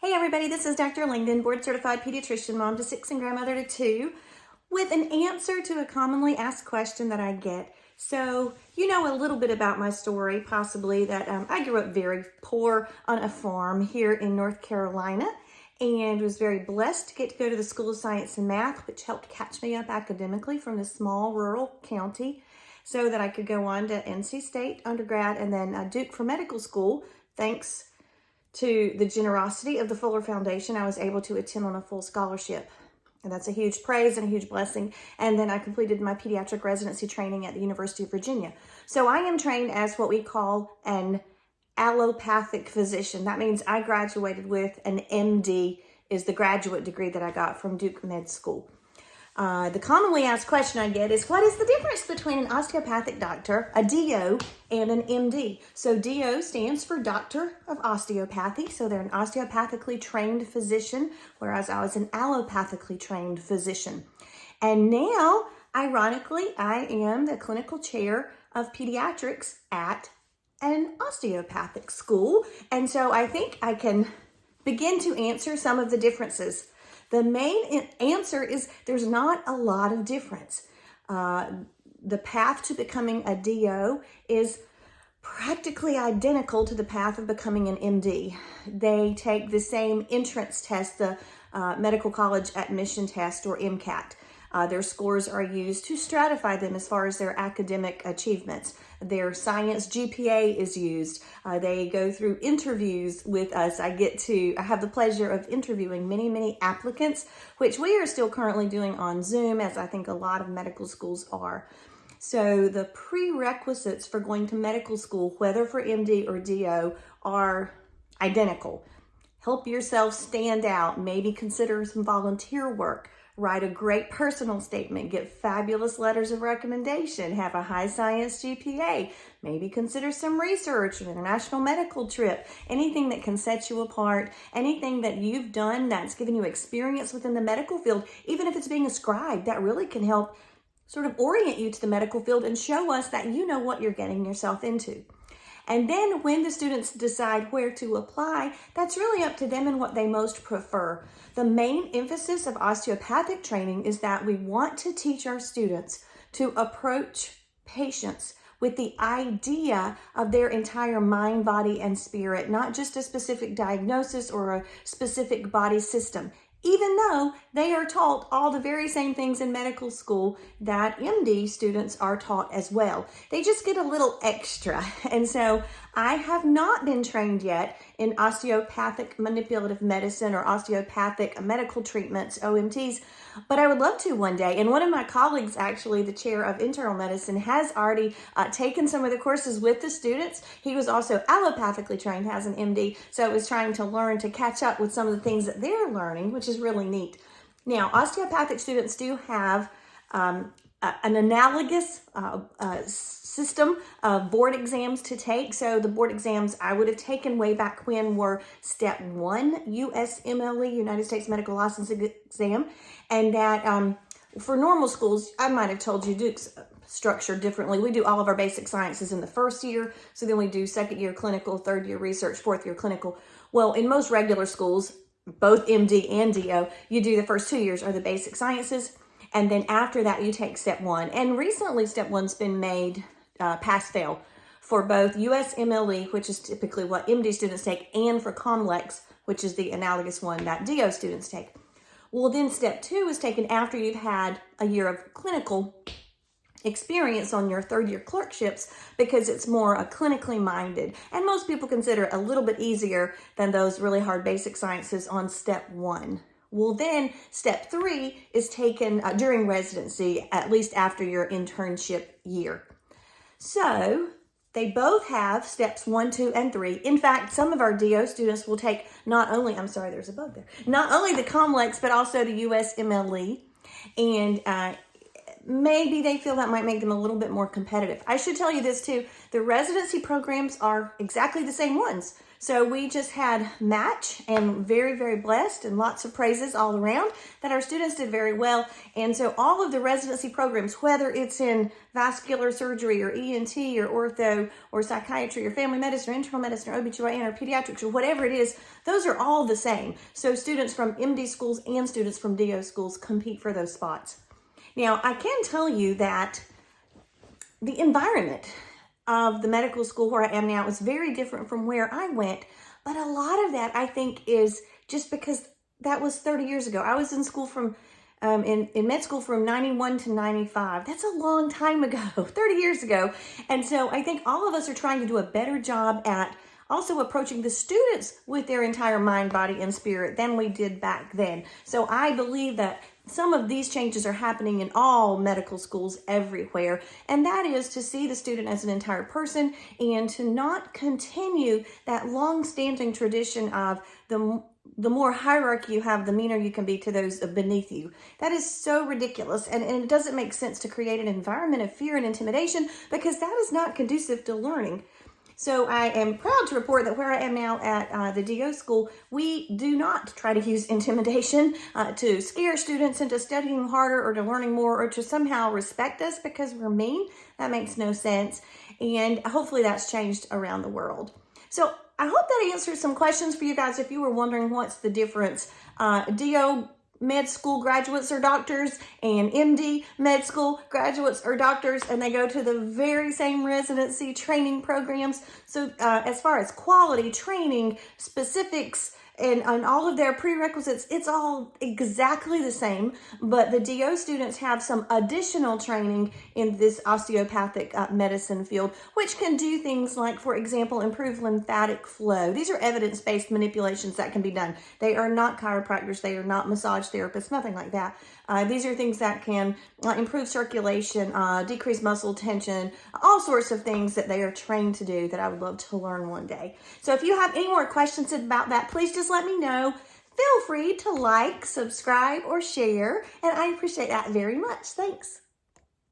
Hey everybody, this is Dr. Langdon, board certified pediatrician, mom to 6 and grandmother to 2, with an answer to a commonly asked question that I get. So, you know a little bit about my story, possibly, that I grew up very poor on a farm here in North Carolina and was very blessed to get to go to the School of Science and Math, which helped catch me up academically from this small rural county so that I could go on to NC State undergrad and then Duke for medical school. Thanks to the generosity of the Fuller Foundation, I was able to attend on a full scholarship. And that's a huge praise and a huge blessing. And then I completed my pediatric residency training at the University of Virginia. So I am trained as what we call an allopathic physician. That means I graduated with an MD, is the graduate degree that I got from Duke Med School. The commonly asked question I get is, what is the difference between an osteopathic doctor, a DO, and an MD? So DO stands for Doctor of Osteopathy. So they're an osteopathically trained physician, whereas I was an allopathically trained physician. And now, ironically, I am the clinical chair of pediatrics at an osteopathic school. And so I think I can begin to answer some of the differences. The main answer is there's not a lot of difference. The path to becoming a DO is practically identical to the path of becoming an MD. They take the same entrance test, the Medical College Admission Test, or MCAT. Their scores are used to stratify them as far as their academic achievements. Their science GPA is used. They go through interviews with us. I have the pleasure of interviewing many applicants, which we are still currently doing on Zoom, as I think a lot of medical schools are. So the prerequisites for going to medical school, whether for MD or DO, are identical. Help yourself stand out. Maybe consider some volunteer work. Write a great personal statement, get fabulous letters of recommendation, have a high science GPA, maybe consider some research, an international medical trip, anything that can set you apart, anything that you've done that's given you experience within the medical field, even if it's being a scribe, that really can help sort of orient you to the medical field and show us that you know what you're getting yourself into. And then when the students decide where to apply, that's really up to them and what they most prefer. The main emphasis of osteopathic training is that we want to teach our students to approach patients with the idea of their entire mind, body, and spirit, not just a specific diagnosis or a specific body system. Even though they are taught all the very same things in medical school that MD students are taught as well. They just get a little extra. And so I have not been trained yet in osteopathic manipulative medicine or osteopathic medical treatments, OMTs, but I would love to one day. And one of my colleagues, actually, the chair of internal medicine, has already taken some of the courses with the students. He was also allopathically trained, has an MD, so was trying to learn to catch up with some of the things that they're learning, which is really neat. Now, osteopathic students do have an analogous system of board exams to take. So the board exams I would have taken way back when were Step 1 USMLE, United States Medical Licensing Exam, and that for normal schools, I might have told you Duke's structured differently. We do all of our basic sciences in the first year, so then we do second year clinical, third year research, fourth year clinical. Well, in most regular schools, both MD and DO, you do the first 2 years are the basic sciences, and then after that you take Step 1. And recently Step 1's been made pass-fail for both USMLE, which is typically what MD students take, and for COMLEX, which is the analogous one that DO students take. Well, then Step 2 is taken after you've had a year of clinical experience on your third year clerkships, because it's more clinically minded. And most people consider it a little bit easier than those really hard basic sciences on Step 1. Well, then Step 3 is taken during residency, at least after your internship year. So they both have Steps 1, 2, and 3. In fact, some of our DO students will take not only the COMLEX, but also the USMLE. And maybe they feel that might make them a little bit more competitive. I should tell you this too, the residency programs are exactly the same ones. So we just had match and very, very blessed and lots of praises all around that our students did very well. And so all of the residency programs, whether it's in vascular surgery or ENT or ortho or psychiatry or family medicine or internal medicine or OBGYN or pediatrics or whatever it is, those are all the same. So students from MD schools and students from DO schools compete for those spots. Now, I can tell you that the environment of the medical school where I am now is very different from where I went, but a lot of that I think is just because that was 30 years ago. I was in school from in med school from 91 to 95. That's a long time ago, 30 years ago. And so I think all of us are trying to do a better job at also approaching the students with their entire mind, body, and spirit than we did back then. So I believe that some of these changes are happening in all medical schools everywhere, and that is to see the student as an entire person and to not continue that long-standing tradition of the more hierarchy you have, the meaner you can be to those beneath you. That is so ridiculous, and it doesn't make sense to create an environment of fear and intimidation because that is not conducive to learning. So I am proud to report that where I am now at the DO school, we do not try to use intimidation to scare students into studying harder or to learning more or to somehow respect us because we're mean. That makes no sense. And hopefully that's changed around the world. So I hope that answers some questions for you guys if you were wondering what's the difference. DO med school graduates are doctors and MD med school graduates are doctors, and they go to the very same residency training programs. So as far as quality, training, specifics, and all of their prerequisites, it's all exactly the same, but the DO students have some additional training in this osteopathic medicine field, which can do things like, for example, improve lymphatic flow. These are evidence-based manipulations that can be done. They are not chiropractors, they are not massage therapists, nothing like that. These are things that can improve circulation, decrease muscle tension, all sorts of things that they are trained to do that I would love to learn one day. So if you have any more questions about that, please just let me know. Feel free to like, subscribe, or share, and I appreciate that very much. Thanks.